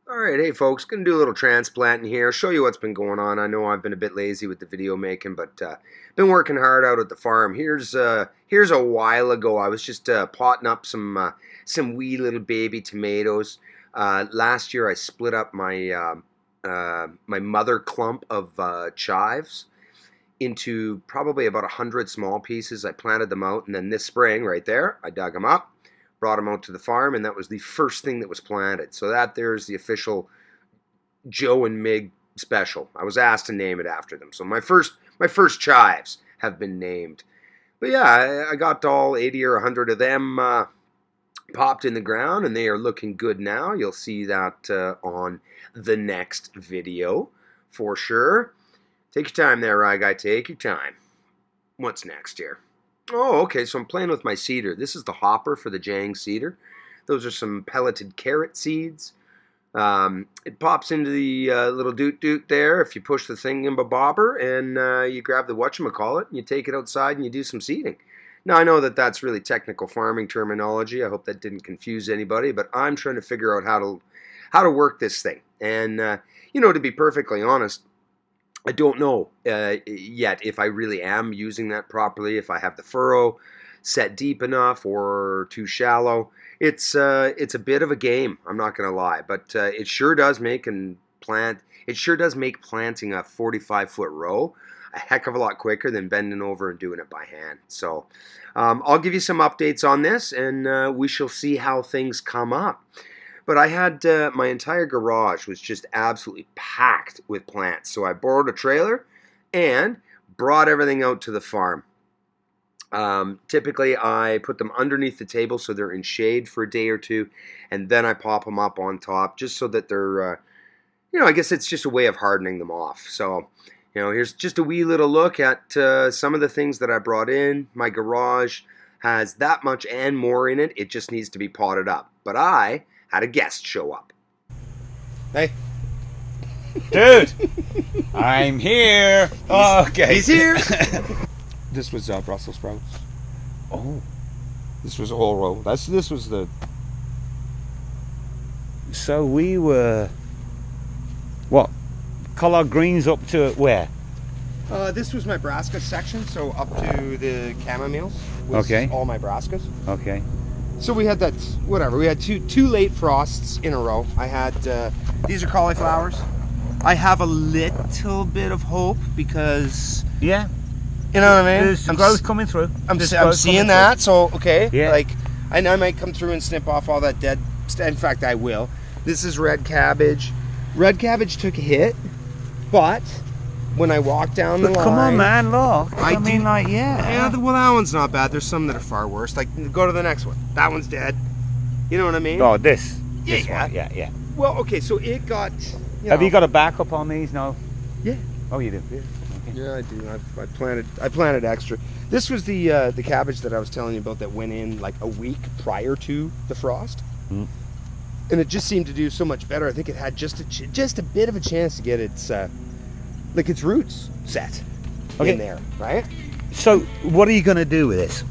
Alright, hey folks, gonna do a little transplanting here, show you what's been going on. I know I've been a bit lazy with the video making, but been working hard out at the farm. Here's a while ago. I was just potting up some wee little baby tomatoes. Last year I split up my my mother clump of chives into probably about 100 small pieces. I planted them out, and then this spring right there, I dug them up, brought them out to the farm, and that was the first thing that was planted. So that there's the official Joe and Mig special. I was asked to name it after them. So my first chives have been named. But yeah, I got all 80 or 100 of them popped in the ground, and they are looking good now. You'll see that on the next video for sure. Take your time there, Rye Guy. Take your time. What's next here? Oh, okay, so I'm playing with my seeder. This is the hopper for the Jang seeder. Those are some pelleted carrot seeds. It pops into the little doot-doot there if you push the thing in a bobber, and you grab the whatchamacallit, and you take it outside and you do some seeding. Now, I know that that's really technical farming terminology. I hope that didn't confuse anybody, but I'm trying to figure out how to work this thing. And, you know, to be perfectly honest, I don't know yet if I really am using that properly, if I have the furrow set deep enough or too shallow. It's a bit of a game, I'm not going to lie, but it sure does make planting a 45-foot row a heck of a lot quicker than bending over and doing it by hand. So I'll give you some updates on this, and we shall see how things come up. But I had my entire garage was just absolutely packed with plants. So I borrowed a trailer and brought everything out to the farm. Typically, I put them underneath the table so they're in shade for a day or two, and then I pop them up on top just so that they're, you know, I guess it's just a way of hardening them off. So, you know, here's just a wee little look at some of the things that I brought in. My garage has that much and more in it. It just needs to be potted up. But I had a guest show up. Hey. Dude, I'm here. Okay. He's here. This was Brussels sprouts. Oh, This was a whole row. This was the... so we were, what, collard greens up to where? this was my brassica section, so up to the chamomiles was Okay. all my brassicas. Okay. So we had that, whatever, we had two late frosts in a row. I had, these are cauliflowers. I have a little bit of hope because, Yeah, you know what I mean? there's growth coming through. I'm There's growth seeing coming that, so, okay. Yeah. Like, I might come through and snip off all that dead, in fact, I will. This is red cabbage. Red cabbage took a hit, but when I walked down the But line... come on, man, look. I mean, do- like, yeah. Yeah, well, that one's not bad. There's some that are far worse. Like, go to the next one. That one's dead. You know what I mean? Oh, this Yeah. one. Yeah. Well, okay, so it got... Have you got a backup on these? No. Yeah. Oh, you do. Yeah. Okay. Yeah, I do. I planted extra. This was the cabbage that I was telling you about that went in like a week prior to the frost, Mm. and it just seemed to do so much better. I think it had just a bit of a chance to get its like its roots set in there, right? So, what are you going to do with this?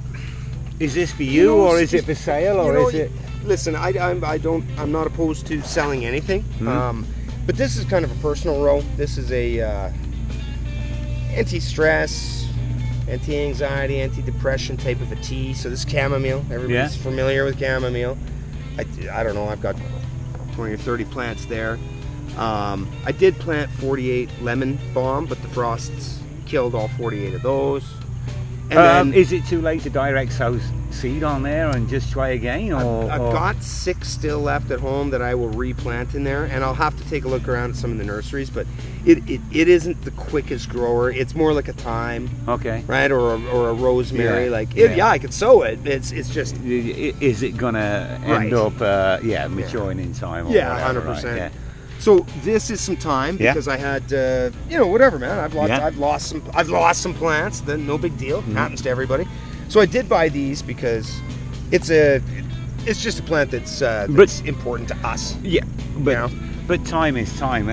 Is this for you, or is it for sale, or is it? Listen, I'm not opposed to selling anything, Mhm. but this is kind of a personal row. This is a anti-stress, anti-anxiety, anti-depression type of a tea. So this is chamomile. Everybody's familiar with chamomile. I don't know. I've got 20 or 30 plants there. I did plant 48 lemon balm, but the frosts killed all 48 of those. And then Is it too late to direct sow seed on there and just try again? Or, I've got 6 still left at home that I will replant in there, and I'll have to take a look around at some of the nurseries, but it isn't the quickest grower. It's more like a thyme, Okay. right, or a rosemary. Yeah, Like, yeah. I could sow it. It's just, Is it gonna Right. end up, maturing in time? Or yeah, whatever, 100%. Right? So this is some time Yeah. because I had, whatever, man. I've Yeah. lost some plants. Then no big deal. Happens to everybody. So I did buy these because it's just a plant that's important to us. Yeah, but You know? but time is time.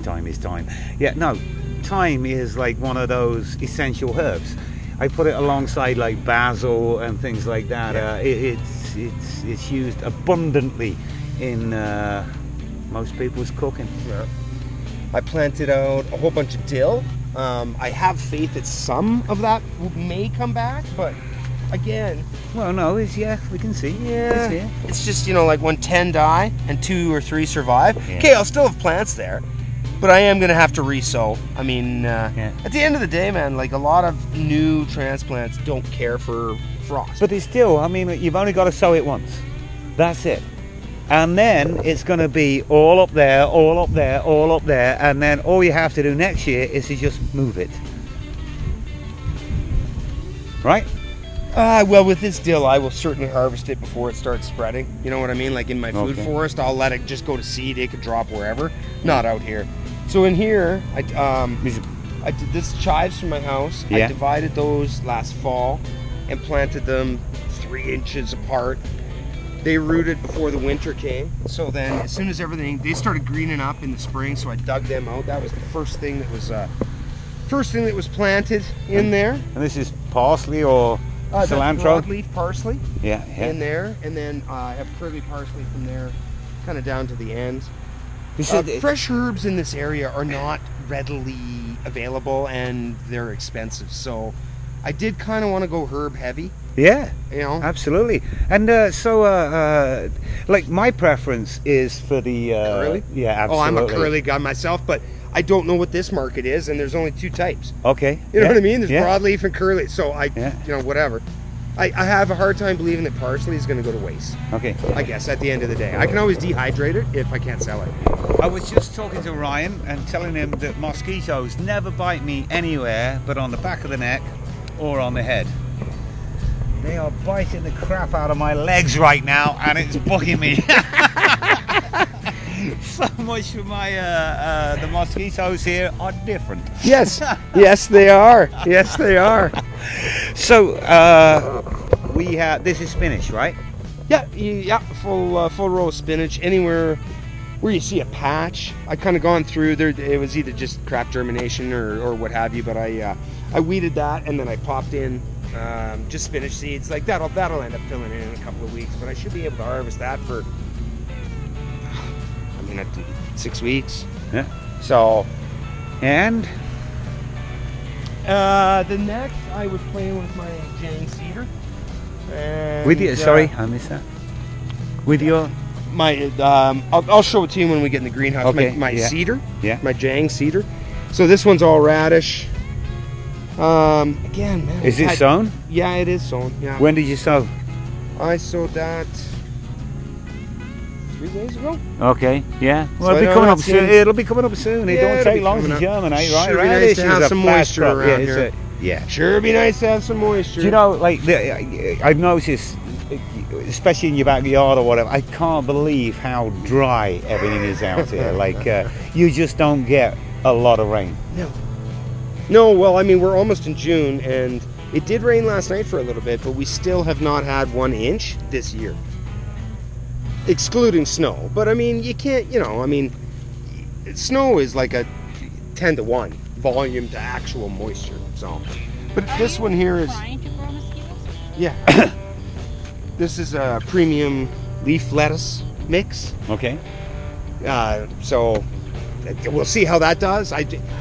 Time is time. Yeah, no, thyme is like one of those essential herbs. I put it alongside like basil and things like that. Yeah. It's used abundantly in most people's cooking. Yeah. I planted out a whole bunch of dill. I have faith that some of that may come back, but again, Well, no, we can see. yeah, It's here. it's just, like when 10 die and 2 or 3 survive. Yeah. Okay, I'll still have plants there, but I am gonna have to re-sow. I mean, at the end of the day, man, like a lot of new transplants don't care for frost. But it's still, I mean, you've only got to sow it once. That's it. And then it's going to be all up there, all up there, all up there, and then all you have to do next year is to just move it. Right? Well, with this dill, I will certainly harvest it before it starts spreading. You know what I mean? Like in my food Okay. forest, I'll let it just go to seed. It could drop wherever, not out here. So in here, I did this chives from my house. Yeah. I divided those last fall and planted them 3 inches apart. They rooted before the winter came. So then as soon as they started greening up in the spring, so I dug them out. That was the first thing that was planted in there. And this is parsley or That's cilantro? broadleaf parsley Yeah, in there, and then I have curly parsley from there, kind of down to the end. You said Fresh herbs in this area are not readily available, and they're expensive. So I did kind of want to go herb heavy. yeah, You know, absolutely. And like my preference is for the curly. Yeah, absolutely. Oh, I'm a curly guy myself, but I don't know what this market is, and there's only 2 types. Okay. You know yeah, what I mean? There's yeah. broadleaf and curly. So Yeah. whatever. I have a hard time believing that parsley is going to go to waste. Okay. I guess at the end of the day, I can always dehydrate it if I can't sell it. I was just talking to Ryan and telling him that mosquitoes never bite me anywhere but on the back of the neck or on the head. They are biting the crap out of my legs right now, and it's bugging me. So much for my the mosquitoes here are different. Yes, yes they are. Yes they are. So we have, this is spinach, right? Yeah, full row of spinach. Anywhere where you see a patch, I kind of gone through there. It was either just crap germination or what have you, but I weeded that and then I popped in just spinach seeds. Like that'll end up filling in a couple of weeks, but I should be able to harvest that for 6 weeks. Yeah. So And the next I was playing with my Jang cedar. And, with you, sorry, I missed that. With your my I'll show it to you when we get in the greenhouse. Okay, My yeah. cedar, Yeah. my Jang cedar. So this one's all radish. Again, man. Is it sown? Yeah, it is sown. Yeah. When did you sow? I sowed that 3 days ago. Okay, yeah. Well, So it'll be I know coming up that's soon. in- It'll be coming up soon. It Yeah, don't it'll take be long coming to up. germinate, right? Sure be Radish nice to is have a some fast moisture crop. around Yeah, here. yeah. Sure, be nice to have some moisture. Do you know, like, I've noticed, especially in your backyard or whatever, I can't believe how dry everything is out here. Like, you just don't get a lot of rain. No, well, I mean, we're almost in June, and it did rain last night for a little bit, but we still have not had 1 inch this year, excluding snow. But I mean, you can't, snow is like a 10 to 1 volume to actual moisture. So, but this one here is, Trying to grow mosquitoes? yeah, this is a premium leaf lettuce mix. Okay. So we'll see how that does.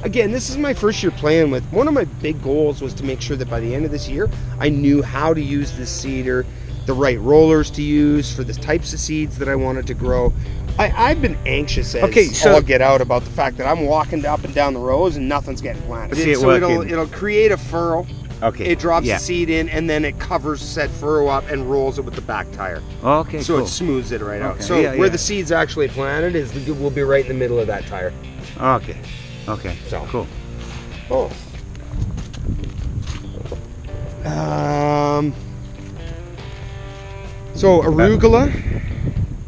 Again, this is my first year playing with. One of my big goals was to make sure that by the end of this year, I knew how to use this cedar, the right rollers to use for the types of seeds that I wanted to grow. I've been anxious as all get out about the fact that I'm walking up and down the rows and nothing's getting planted. See it So working. it'll create a furrow. Okay. It drops yeah. the seed in, and then it covers said furrow up and rolls it with the back tire. Okay, So cool. it smooths it right out. Okay, So yeah, where yeah. the seed's actually planted will be right in the middle of that tire. Okay. Okay. So. Cool. Oh. So arugula.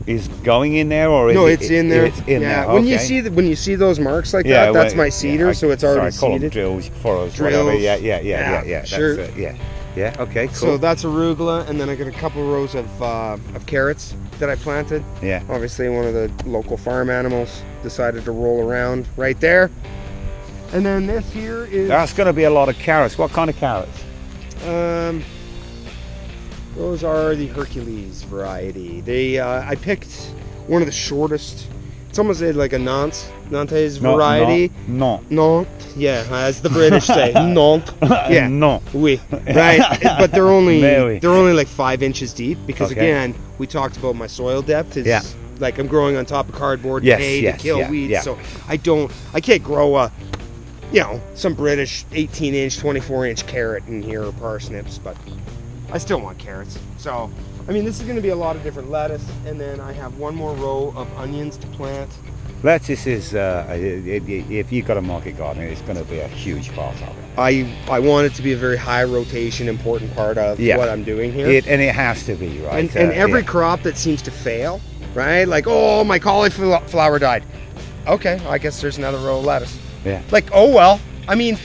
Is going in there or is No, it, it's in there. It's in there. When you okay. see when you see those marks like Yeah, that, that's well, my cedar. yeah, So it's already sorry, I call them seeded. drills, furrows, Drills. whatever. Yeah. That's, sure. Yeah. Okay. Cool. So that's arugula, and then I got a couple rows of carrots that I planted. yeah. Obviously, one of the local farm animals decided to roll around right there. And then this here is That's going to be a lot of carrots. What kind of carrots? those are the Hercules variety. They I picked one of the shortest almost like a Nantes variety. No. Nantes, yeah, as the British say, Nantes. Yeah, No. oui, right. But they're only Very. like 5 inches deep because Okay. again, we talked about my soil depth. Is Yeah. like I'm growing on top of cardboard Yes, hay yes, to kill yeah, weeds. yeah. So I can't grow some British 18-inch, 24-inch carrot in here or parsnips, but I still want carrots. So, I mean, this is going to be a lot of different lettuce, and then I have one more row of onions to plant. Lettuce is, if you've got a market garden, it's going to be a huge part of it. I want it to be a very high rotation, important part of what I'm doing here. And it has to be, right? And every crop that seems to fail, right? Like, oh, my cauliflower died. Okay, I guess there's another row of lettuce. Yeah. Like, oh well. I mean,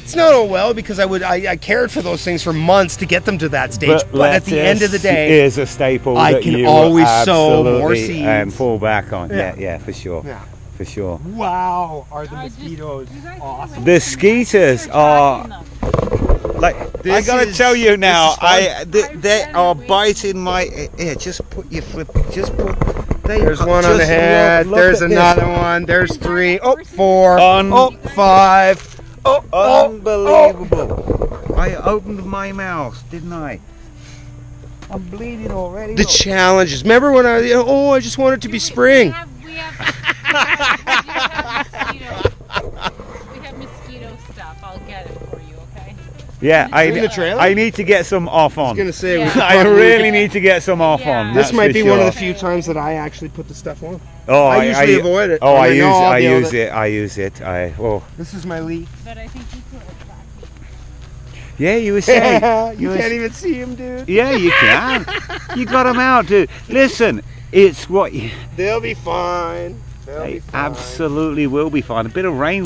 it's not oh well because I cared for those things for months to get them to that stage. But at the end of the day, is a staple I that can you always will sow more absolutely, seeds. fall back on. Yeah. Yeah, for sure. Yeah. For sure. Wow, are the mosquitoes awesome? The skeeters are like I This gotta is- tell you now. this is fun. They are biting my ear. Just put your flip. Just put. There's one on the head. There's another one. There's 3. Oh, 4. Un- Oh, 5. Oh, Unbelievable! I opened my mouth, didn't I? I'm bleeding already. The look. challenges. Remember when I just want it to be spring. We have mosquito stuff. I'll get it for you, okay? Yeah, In the trailer? I need to get some off I on. was gonna say we Yeah. could I probably- really need to get some off Yeah. on. This that's might for be one of the sure. few times that I actually put the stuff on. Oh, I usually avoid it. Oh, And I I know I'll be able use to- it. I use it. This is my leaf. But I think you could have Yeah, you were saying. You were can't even see him, dude. Yeah, you can. You got them out, dude. Listen, it's what you. They'll be fine. They'll be They fine. absolutely will be fine. A bit of rain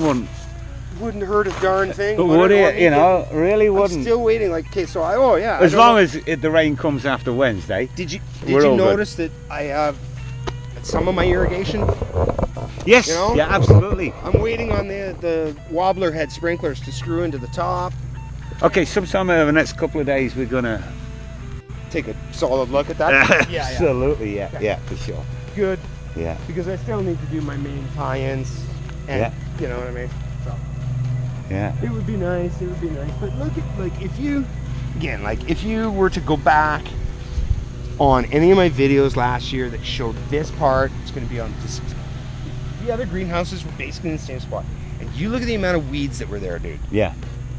Wouldn't hurt a darn thing. but would it? You know, really I'm wouldn't. still waiting. Like, okay, so As long as the rain comes after Wednesday. Did you we're all good. notice that I have some of my irrigation? Yes. You know? Yeah, absolutely. I'm waiting on the wobbler head sprinklers to screw into the top. Okay, sometime over the next couple of days we're gonna. Take a solid look at that. Yeah. Absolutely, yeah, Okay. yeah, for sure. Good, Yeah. because I still need to do my main tie-ins, and Yeah. you know what I mean. So Yeah. it would be nice. It would be nice. But look at if you were to go back on any of my videos last year that showed this part, it's going to be on this. The other greenhouses were basically in the same spot, and you look at the amount of weeds that were there, dude. Yeah.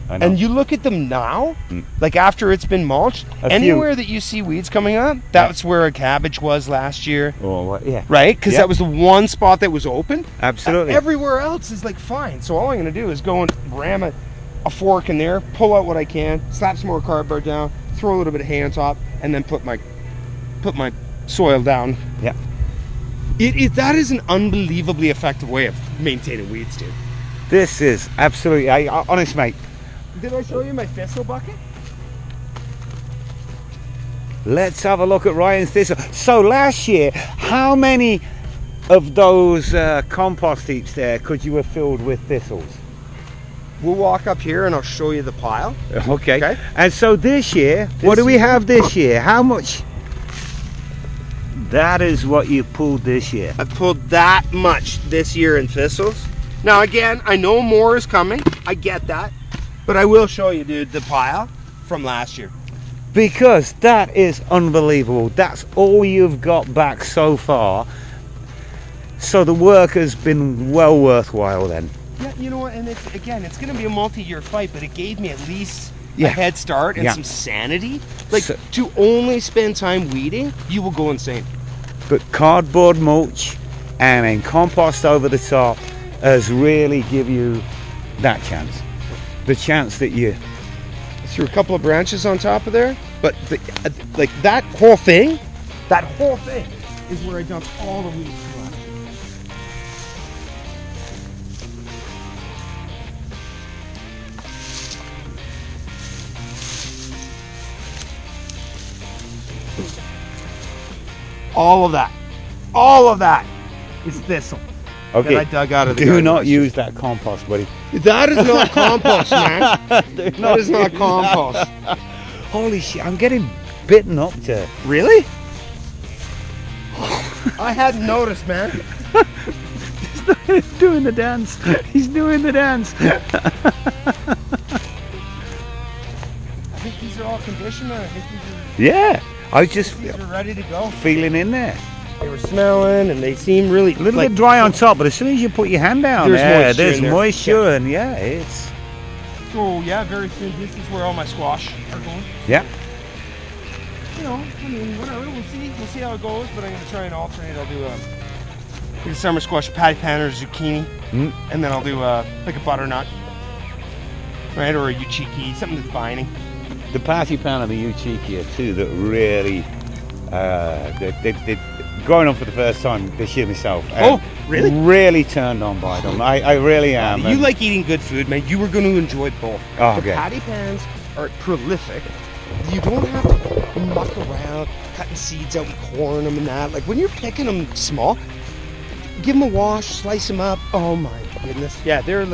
I know. And you look at them now, Mm. like after it's been mulched, A anywhere that you see weeds coming up, that's where a cabbage was last year, yeah. right? Because Yeah. that was the one spot that was open. Absolutely. Everywhere else is like fine. So all I'm going to do is go and ram a fork in there, pull out what I can, slap some more cardboard down, throw a little bit of hay on top, and then put my soil down. Yeah. That is an unbelievably effective way of maintaining weeds, dude. This is absolutely. Honest, mate. Did I show you my thistle bucket? Let's have a look at Ryan's thistle. So last year, how many of those compost heaps there could you have filled with thistles? We'll walk up here and I'll show you the pile. Okay. Okay. And so this year, what do we have this year? How much? That is what you pulled this year. I've pulled that much this year in thistles. Now again, I know more is coming. I get that. But I will show you, dude, the pile from last year. Because that is unbelievable. That's all you've got back so far. So the work has been well worthwhile then. Yeah, you know what, and it's going to be a multi-year fight, but it gave me at least Yeah. a head start and Yeah. some sanity. Like, So- to only spend time weeding, you will go insane. But cardboard mulch and then compost over the top has really give you that chance. The chance that you... Threw a couple of branches on top of there, but like that whole thing is where I dumped all the weeds from last year. All of that is thistle that I dug out of the do garden not last year. use that compost, buddy. That is not compost, man. Do That is not use compost. that. Holy shit, I'm getting bitten up to... Really? I hadn't noticed, man. He's doing the dance. He's doing the dance. I think these are all conditioned. I think Yeah, I was just these are ready to go. feeling in there. They were smelling and they seem really A little bit dry on top, but as soon as you put your hand down There's there, moisture there's in there. moisture, and yeah, it's Oh yeah, very soon. This is where all my squash are going. yeah. You know, I mean, whatever. We'll see. We'll see how it goes. But I'm gonna try and alternate. I'll do a summer squash, patty pan, or zucchini, and then I'll do like a butternut, right, or a uchiki, something that's binding. The party pan and the Uchiki are two that really, they growing up for the first time this year myself. Oh, really? Really turned on by them. I really am. You like eating good food, man. You were going to enjoy both. Oh, the okay. patty pans are prolific. You don't have to muck around cutting seeds out and coring them and that. Like when you're picking them small, give them a wash, slice them up. Oh my goodness. Yeah, they're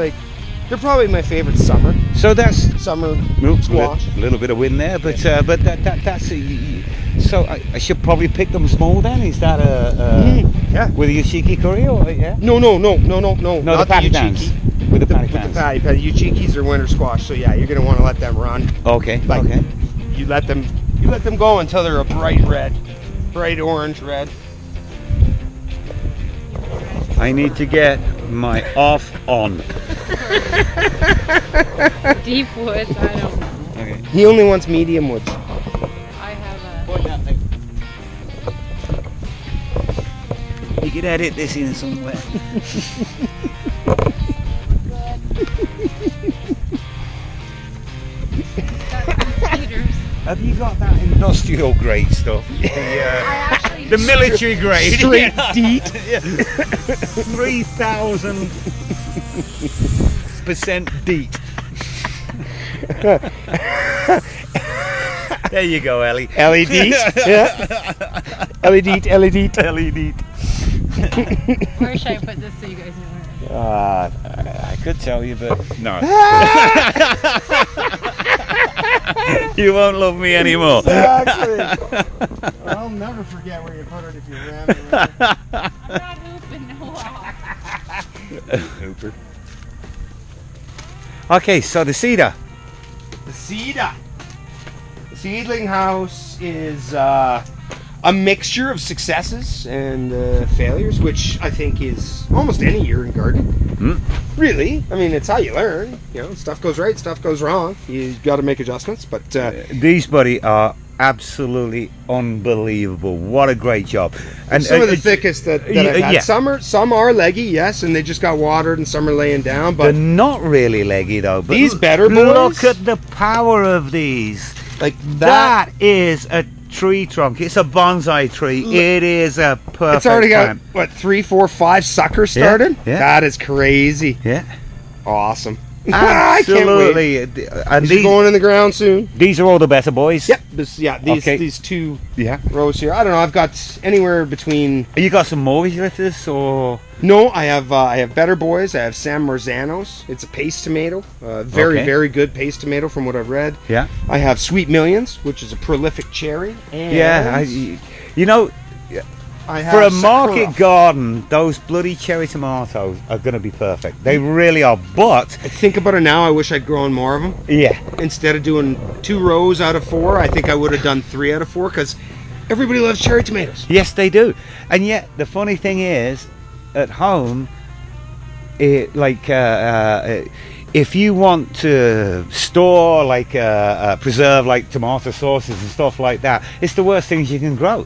probably my favorite summer So that's squash. a little bit of win there, but that's so I should probably pick them small then. Is that Yeah. with a Uchiki curry or yeah? No, No, not the patty pans. uchiki. With the patty With the pans. patty pan. The uchikis are winter squash, so yeah, you're gonna want to let them run. Okay. Like, okay. You let them go until they're a bright orange red. I need to get my off on. Deep woods, I don't know. Okay. He only wants medium woods. I have Point that thing. You could edit this in somewhere. cedars. Have you got that industrial grade stuff? I actually The military grade. Straight Yeah. deep. 3,000% DEET. There you go, Ellie. LED. Yeah. LED. LED. Where should I put this so you guys know where? I could tell you, but no. You won't love me anymore. Exactly. I'll never forget where you put it if you ram it. I'm not hooping, no. Hooper. Okay, so the cedar. The cedar. The seedling house is a mixture of successes and failures, which I think is almost any year in gardening. Really, I mean, it's how you learn. You know, stuff goes right, stuff goes wrong. You got to make adjustments, but These, buddy, are absolutely unbelievable. What a great job. And some of the thickest that I've had. yeah. Some are leggy, yes, and they just got watered, and some are laying down. They're But not really leggy though. But these better boys, look at the power of these. like that. That is a tree trunk. It's a bonsai tree. It is a perfect It's already got plant. what 3, 4, 5 suckers Yeah, started. yeah. That is crazy. Yeah, Awesome. I can't wait. absolutely. And These are going in the ground soon. these are all the better boys. Yep. Okay. These two Yeah. rows here. I don't know. I've got anywhere between. You got some mortgage lettuce or? No, I have better boys. I have San Marzanos. It's a paste tomato. Very Okay. very good paste tomato from what I've read. Yeah. I have Sweet Millions, which is a prolific cherry. And Yeah. You know, I have for a Sakura. market garden, those bloody cherry tomatoes are going to be perfect. They really are. But I think about it now. I wish I'd grown more of them. yeah, Instead of doing 2 rows out of 4, I think I would have done 3 out of 4 because everybody loves cherry tomatoes. yes, they do. And yet, the funny thing is, at home, if you want to store preserve like tomato sauces and stuff like that, it's the worst things you can grow.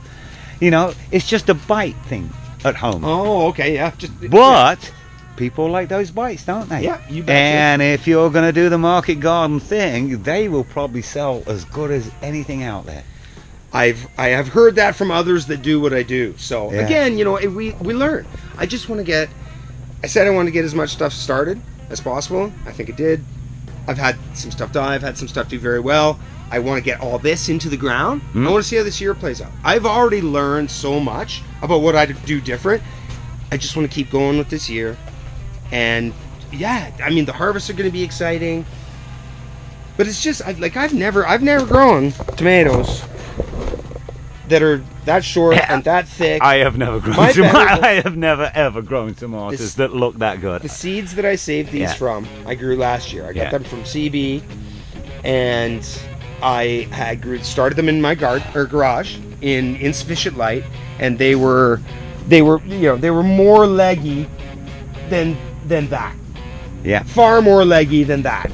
You know, it's just a bite thing at home. Oh, okay, yeah. But people like those bites, don't they? Yeah, you betcha. And if you're going to do the market garden thing, they will probably sell as good as anything out there. I have heard that from others that do what I do. So Yeah. again, you know, we learn. I just want to get. I said I want to get as much stuff started as possible. I think it did. I've had some stuff die. I've had some stuff do very well. I want to get all this into the ground. I want to see how this year plays out. I've already learned so much about what I do different. I just want to keep going with this year. And yeah, I mean the harvests are going to be exciting. But it's just I've never grown tomatoes that are that short and that thick. I have never grown My tomatoes. better- I have never ever grown tomatoes This- that look that good. The seeds that I saved these Yeah. from, I grew last year. I got Yeah. them from CB, and I had started them in my garage in insufficient light, and they were more leggy than that. Yeah. Far more leggy than that.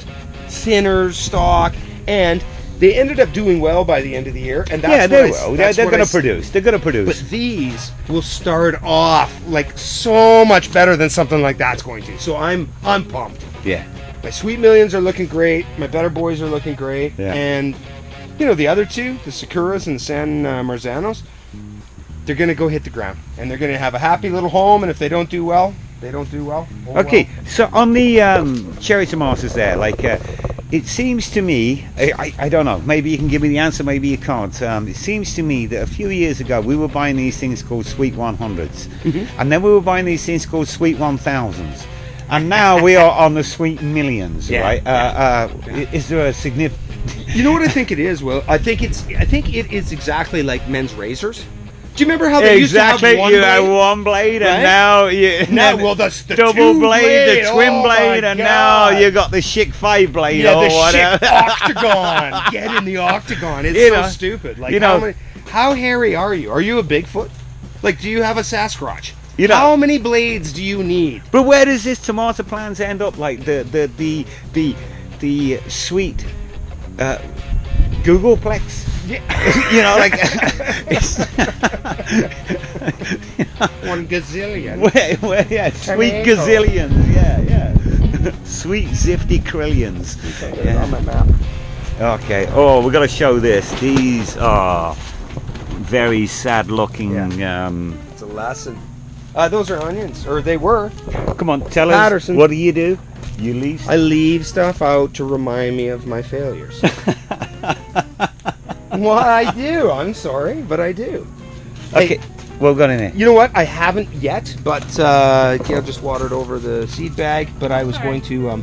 Thinner stalk, and they ended up doing well by the end of the year. And that's Yeah, they what I- will. that's They're what going I to produce. They're going to produce. But these will start off like so much better than something like that's going to. So I'm pumped. Yeah. My Sweet Millions are looking great. My Better Boys are looking great. Yeah. And the other two, the Sakuras and the San Marzanos, they're going to go hit the ground, and they're going to have a happy little home. And if they don't do well, they don't do well. Oh, Okay, well. so on the cherry tomatoes there, like it seems to me, I don't know, maybe you can give me the answer, maybe you can't. It seems to me that a few years ago we were buying these things called Sweet 100s, and then we were buying these things called Sweet 1000s, and now we are on the Sweet Millions, Yeah, right? Is there a significant... You know what I think it is, Will? I think it is exactly like men's razors. Do you remember how they Exactly, used to have one you blade? had one blade, Right? and now you No, well, that's the double two blade, the blade. twin Oh, blade, my and now God. you got the Schick 5 blade Yeah, or the whatever. shit octagon. Get in the octagon. It's You so know, stupid. Like, you know- how hairy are you? Are you a Bigfoot? Like, do you have a Sasquatch? You know- How many blades do you need? But where does this tomato plant end up? Like the sweet Googleplex? You know, like it's One gazillion. where yeah, sweet Tomato. gazillions, yeah. Sweet zifty trillions. On my map. Okay. Oh, we're gonna show this. These are very sad looking. It's a lesson. Those are onions, or they were. Come on, tell us. Patterson. What do? You leave. I leave stuff out to remind me of my failures. Well, I do. I'm sorry, but I do. Okay. Well, got in it. You know what? I haven't yet, but Gail just watered over the seed bag. But I was going to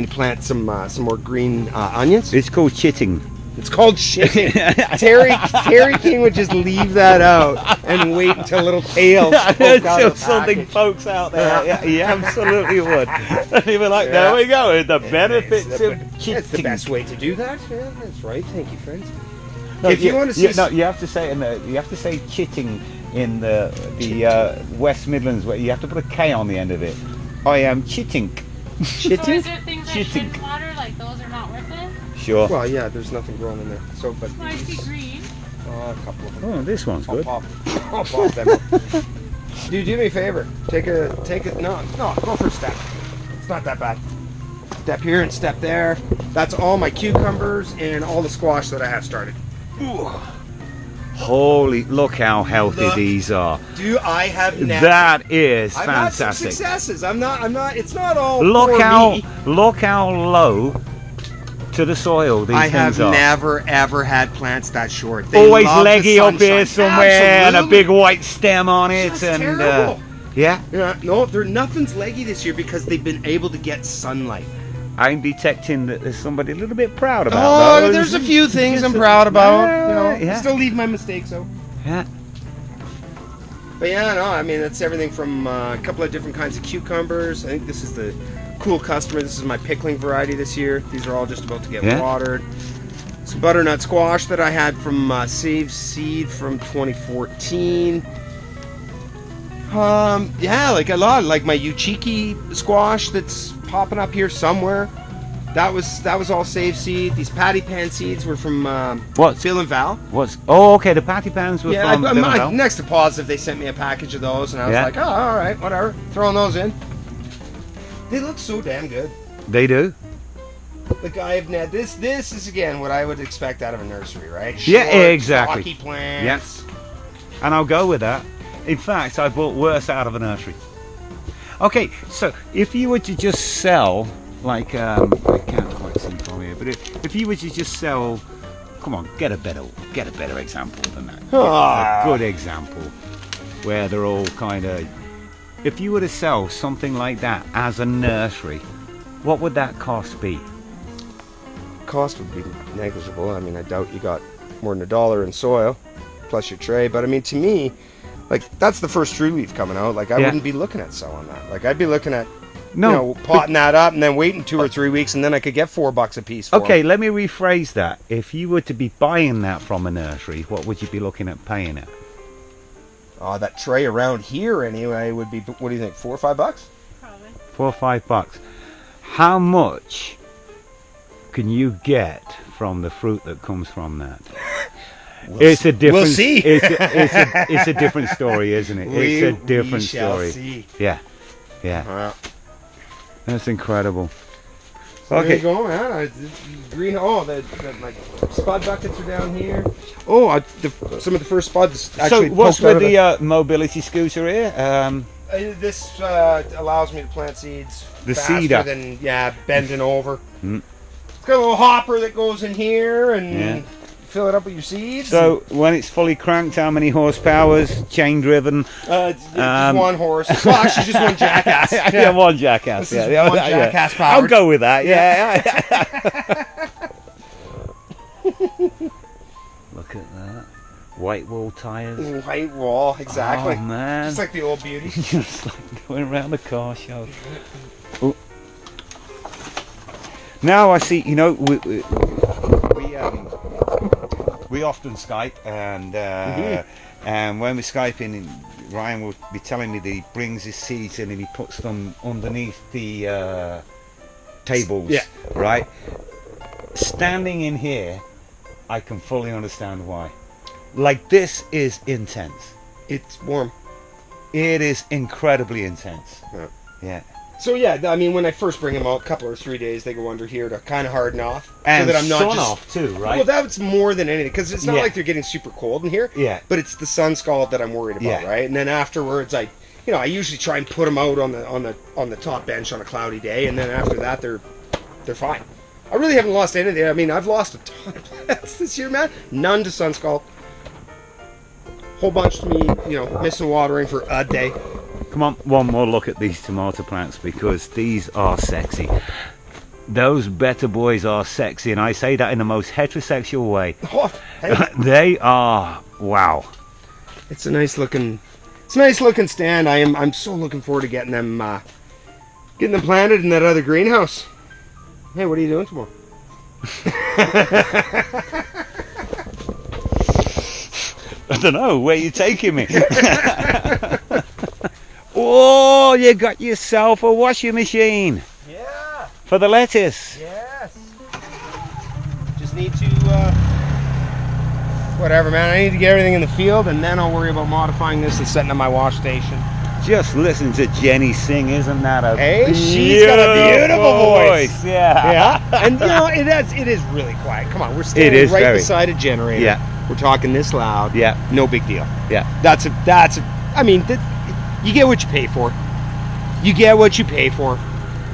plant some more green onions. It's called chitting. It's called shitting. Terry King would just leave that out and wait until little tails poke There's out still of the something, package. folks out there. Yeah, he absolutely would. And he'd be like, there we go, the benefits of That's the chitting. best way to do that. Yeah, that's right. Thank you, friends. No, if you want to see, you have to say you have to say chitting in the West Midlands, where you have to put a K on the end of it. I am chitting. So is there things I Shitting. shouldn't water, like those are not worth it? Sure. well, yeah, there's nothing growing in there. So, but Oh, I see green. a couple of them. Oh, this one's I'll good. pop them up. Dude, do me a favor. Take it. No, go for a step. It's not that bad. Step here and step there. That's all my cucumbers and all the squash that I have started. Ooh. Holy, look how healthy Look. these are. Do I have That is I've had some fantastic. successes. I'm not. It's not all. Look poor me. how low to the soil these I things have are. never ever had plants that short. They Always love the leggy up here sunshine. somewhere and a Absolutely. big white stem on it. Just and terrible. yeah, Yeah, no, nothing's leggy this year because they've been able to get sunlight. I'm detecting that there's somebody a little bit proud about Oh, those. there's a few things I'm Just proud about. yeah, I yeah. still leave my mistakes though. Yeah. But yeah, no, I mean that's everything from a couple of different kinds of cucumbers. I think this is the cool customer. This is my pickling variety this year. These are all just about to get Yeah. watered. Some butternut squash that I had from Save Seed from 2014. Yeah, like a lot, like my Uchiki squash that's popping up here somewhere. That was all Save Seed. These patty pan seeds were from What's Phil and Val. okay, the patty pans were Yeah, from Liverpool. next to Positive, they sent me a package of those, and I was Yeah. like, oh, all right, whatever, throwing those in. They look so damn good. They do. Like I've net. This is again what I would expect out of a nursery, right? Yeah, Short, exactly. stocky plants. And I'll go with that. In fact, I bought worse out of a nursery. Okay, so if you were to just sell, like, I can't quite see from here, but if you were to just sell, come on, get a better example than that. Ah. A good example where they're all kind of. If you were to sell something like that as a nursery, what would that cost be? Cost would be negligible. I mean, I doubt you got more than $1 in soil. plus your tray. But I mean, to me, like that's the first true leaf coming out. Like I wouldn't be looking at selling that. Like I'd be looking at potting that up and then waiting 2 or 3 weeks, and then I could get $4 a piece for Okay, them. let me rephrase that. If you were to be buying that from a nursery, what would you be looking at paying it? That tray around here anyway would be, what do you think, $4 or $5? Probably. $4 or $5. How much can you get from the fruit that comes from that? It's a different. We'll see. It's a different story, isn't it? It's a different we shall story. See. Yeah. That's incredible. So there you go, man. Green. Oh, the like spud buckets are down here. Oh, some of the first spuds actually. So what's poked out with of the mobility scooter here? This allows me to plant seeds The faster seeder. than bending over. Mm. It's got a little hopper that goes in here and fill it up with your seeds. So when it's fully cranked, how many horsepowers? Chain driven? It's just one horse. Well, actually, just one jackass. Yeah, one jackass. This is one jackass powered. I'll go with that. Yeah. Look at that. White wall tires. White wall, exactly. Oh man. Just like the old beauty. Just like going around the car show. Ooh. Now I see. You know, we often Skype, and when we're Skyping, Ryan will be telling me that he brings his seeds in and he puts them underneath the tables. Yeah. Right. Standing in here, I can fully understand why. Like, this is intense. It's warm. It is incredibly intense. Yeah. So yeah, I mean, when I first bring them out, a couple or 3 days, they go under here to kind of harden off, And so that I'm not sun just off too, right? Well, that's more than anything, because it's not like they're getting super cold in here. Yeah. But it's the sun scald that I'm worried about, right? And then afterwards, I usually try and put them out on the top bench on a cloudy day, and then after that, they're fine. I really haven't lost anything. I mean, I've lost a ton of plants this year, man. None to sun scald. Whole bunch to me, missing watering for a day. Come on, one more look at these tomato plants, because these are sexy. Those better boys are sexy, and I say that in the most heterosexual way. Oh, hey. They are, wow. It's a nice looking stand. I'm so looking forward to getting them planted in that other greenhouse. Hey, what are you doing tomorrow? I don't know, where you taking me? Oh, you got yourself a washing machine. Yeah. For the lettuce. Yes. Just need to, whatever, man. I need to get everything in the field, and then I'll worry about modifying this and setting up my wash station. Just listen to Jenny sing, isn't that a she's got a beautiful voice. Yeah. And it is really quiet. Come on, we're standing right beside a generator. Yeah. We're talking this loud. Yeah. No big deal. Yeah. I mean, you get what you pay for. You get what you pay for.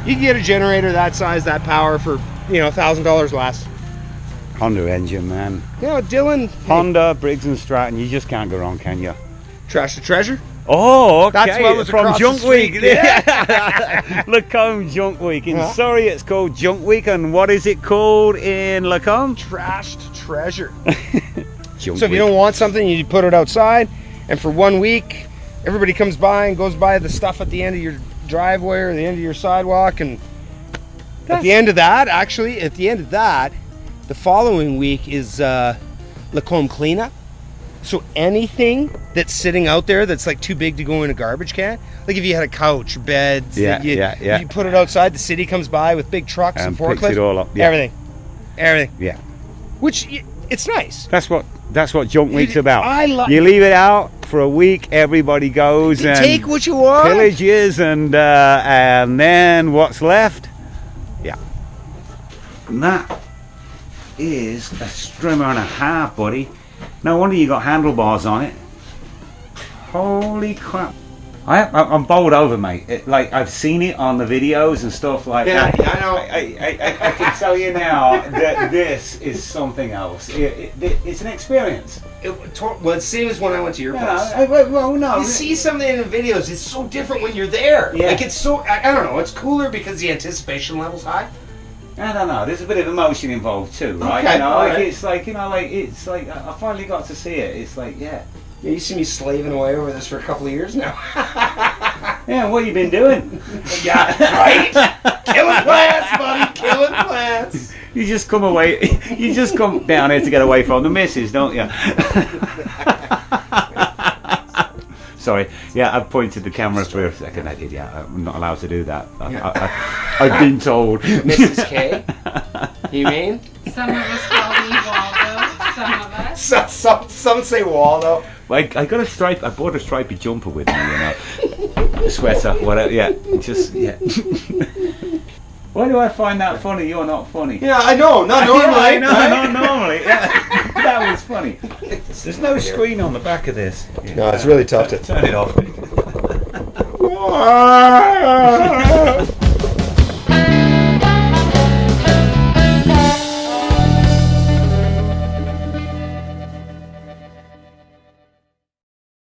You can get a generator that size, that power for, $1,000 less. Honda engine, man. Dylan. Honda, Briggs and Stratton, you just can't go wrong, can you? Trash to treasure. Oh, okay. That's what was from across Junk the street. Week. Yeah. Lacombe Junk Week. In Surrey, it's called Junk Week, and what is it called in Lacombe? Trashed treasure. Junk So if you don't want something, you put it outside, and for 1 week, everybody comes by and goes by the stuff at the end of your driveway or the end of your sidewalk, and at the end of that, the following week is Lacombe cleanup. So anything that's sitting out there that's like too big to go in a garbage can, like if you had a couch or beds, you put it outside, the city comes by with big trucks and forklifts, picks it all up. Yeah. Everything. Yeah. Which, it's nice. That's what Junk Week's about. You leave it out for a week, everybody goes and take what you want, pillages, and then what's left? Yeah. And that is a strimmer and a half, buddy. No wonder you got handlebars on it. Holy crap. I'm bowled over, mate. I've seen it on the videos and stuff like that. Yeah, I know. I can tell you now that this is something else. It's an experience. Well, it's the same as when I went to your place. No. You see something in the videos, it's so different when you're there. Yeah. Like, it's so, I don't know, it's cooler because the anticipation level's high. I don't know. There's a bit of emotion involved too, right? Okay, You know, like alright. it's like it's like I finally got to see it. It's like Yeah, you see me slaving away over this for a couple of years now. yeah. What you been doing? Yeah, right? Killing plants, buddy, killing plants. You just come away. You just come down here to get away from the missus, don't you? Sorry. Yeah, I pointed the camera for a second. I did. Yeah, I'm not allowed to do that. I've been told. Mrs. K, you mean? Some of us call me Waldo. Some of us. Some say Waldo. Like I got a stripe. I bought a stripy jumper with me, you know, sweater, whatever. Yeah, just yeah. Why do I find that funny? You're not funny. Yeah, I know. Not normally. Yeah, I know, right? not normally. Yeah. That was funny. There's no screen on the back of this. No, it's really tough to turn it off.